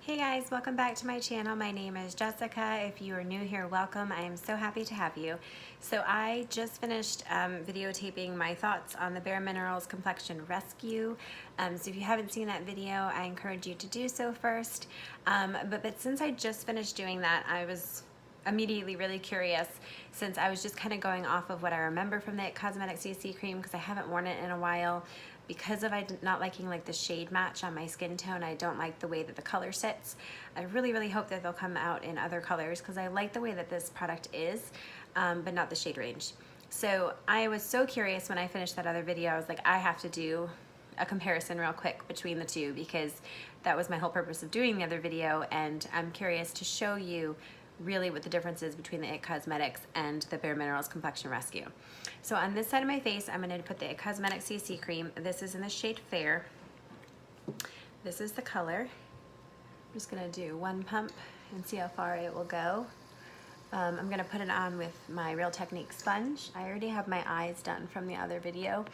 Hey guys, welcome back to my channel. My name is Jessica. If you are new here, welcome. I am so happy to have you. So I just finished videotaping my thoughts on the Bare Minerals Complexion Rescue. So if you haven't seen that video, I encourage you to do so first. But since I just finished doing that, I was immediately really curious since I was just kind of going off of what I remember from the Cosmetics CC cream because I haven't worn it in a while. Because of I not liking like the shade match on my skin tone, I don't like the way that the color sits. I really hope that they'll come out in other colors because I like the way that this product is, but not the shade range. So I was so curious when I finished that other video. I was like, I have to do a comparison real quick between the two because that was my whole purpose of doing the other video, and I'm curious to show you really what the difference is between the IT Cosmetics and the Bare Minerals Complexion Rescue. So on this side of my face, I'm going to put the IT Cosmetics CC cream. This is in the shade Fair. This is the color. I'm just going to do one pump and see how far it will go. I'm going to put it on with my Real Technique sponge. I already have my eyes done from the other video.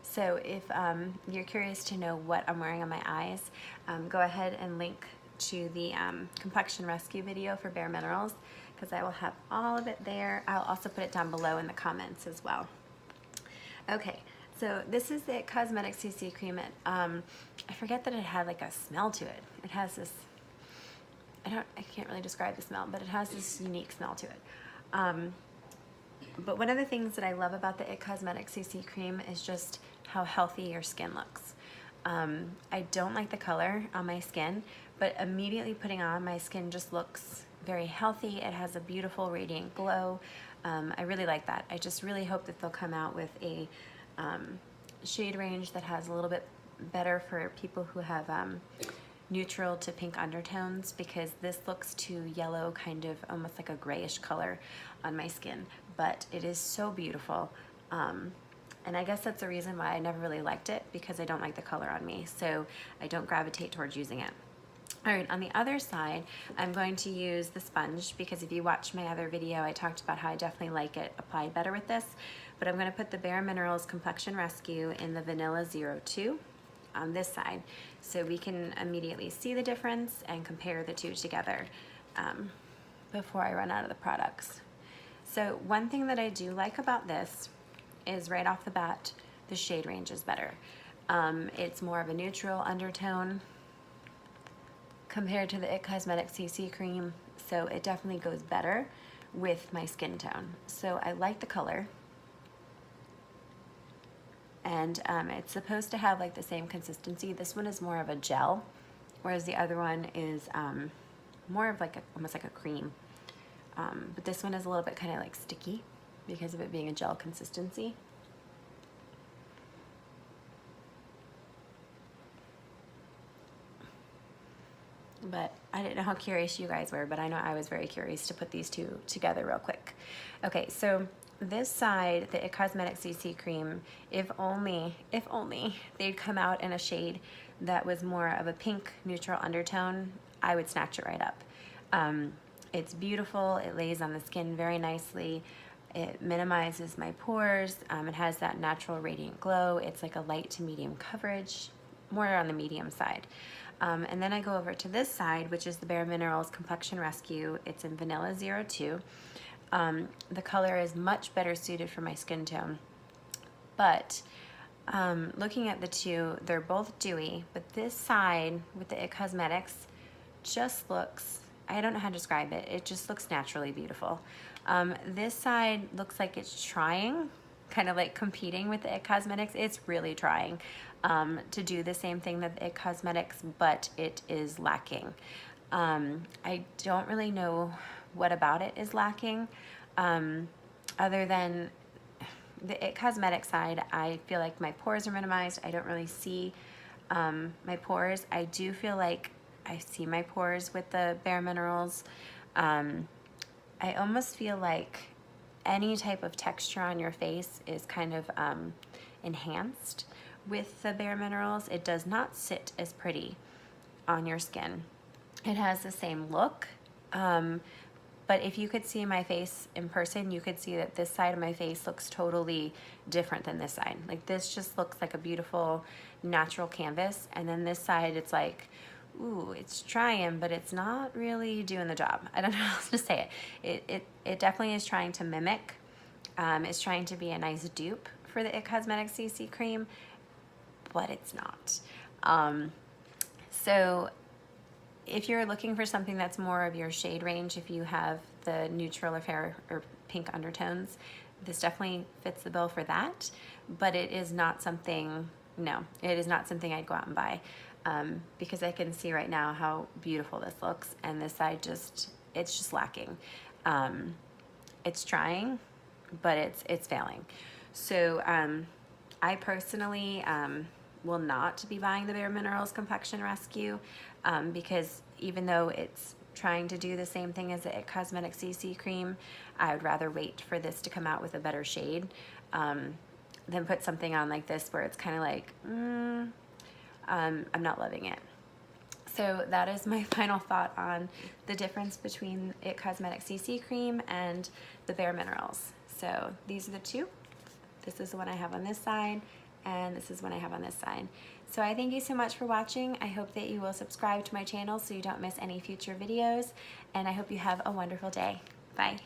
So if you're curious to know what I'm wearing on my eyes, go ahead and link to the Complexion Rescue video for Bare Minerals because I will have all of it there. I'll also put it down below in the comments as well. Okay, so this is the Cosmetics CC cream. I forget that it had like a smell to it. It has this, I can't really describe the smell, but it has this unique smell to it. But one of the things that I love about the IT Cosmetics CC cream is just how healthy your skin looks. I don't like the color on my skin, but immediately putting on, my skin just looks very healthy. It has a beautiful radiant glow. I really like that. I just really hope that they'll come out with a shade range that has a little bit better for people who have neutral to pink undertones, because this looks too yellow, kind of almost like a grayish color on my skin, but it is so beautiful. And I guess that's the reason why I never really liked it, because I don't like the color on me, so I don't gravitate towards using it. All right, on the other side, I'm going to use the sponge because if you watch my other video, I talked about how I definitely like it applied better with this, but I'm going to put the Bare Minerals Complexion Rescue in the Vanilla 02 on this side so we can immediately see the difference and compare the two together before I run out of the products. So one thing that I do like about this is right off the bat, the shade range is better. It's more of a neutral undertone compared to the IT Cosmetics CC cream, so it definitely goes better with my skin tone. So I like the color, and it's supposed to have like the same consistency. This one is more of a gel, whereas the other one is more of like almost like a cream. But this one is a little bit kind of like sticky because of it being a gel consistency. But I didn't know how curious you guys were, but I know I was very curious to put these two together real quick. Okay, so this side, the IT Cosmetics CC cream, if only they'd come out in a shade that was more of a pink neutral undertone, I would snatch it right up. It's beautiful, it lays on the skin very nicely. It minimizes my pores. It has that natural radiant glow. It's like a light to medium coverage, more on the medium side. And then I go over to this side, which is the Bare Minerals Complexion Rescue. It's in Vanilla 02. The color is much better suited for my skin tone. But looking at the two, they're both dewy, but this side with the IT Cosmetics just looks, I don't know how to describe it, it just looks naturally beautiful. This side looks like it's trying, kind of like competing with the IT Cosmetics. It's really trying to do the same thing that the IT Cosmetics, but it is lacking. I don't really know what about it is lacking, other than the IT Cosmetics side. I feel like my pores are minimized. I don't really see my pores. I do feel like I see my pores with the Bare Minerals. I almost feel like any type of texture on your face is kind of enhanced with the Bare Minerals. It does not sit as pretty on your skin. It has the same look, but if you could see my face in person, you could see that this side of my face looks totally different than this side. Like this just looks like a beautiful natural canvas, and then this side it's like ooh, it's trying, but it's not really doing the job. I don't know how else to say it. It definitely is trying to mimic. It's trying to be a nice dupe for the It Cosmetics CC cream, but it's not. So if you're looking for something that's more of your shade range, if you have the neutral or fair or pink undertones, this definitely fits the bill for that, but it is not something, no, it is not something I'd go out and buy, because I can see right now how beautiful this looks, and this side it's just lacking. It's trying, but it's failing. So I personally will not be buying the Bare Minerals Complexion Rescue, because even though it's trying to do the same thing as the It Cosmetics CC cream, I would rather wait for this to come out with a better shade than put something on like this where it's kind of like, I'm not loving it. So that is my final thought on the difference between It Cosmetics CC cream and the Bare Minerals. So these are the two. This is the one I have on this side, and this is one I have on this side. So I thank you so much for watching. I hope that you will subscribe to my channel so you don't miss any future videos, and I hope you have a wonderful day. Bye.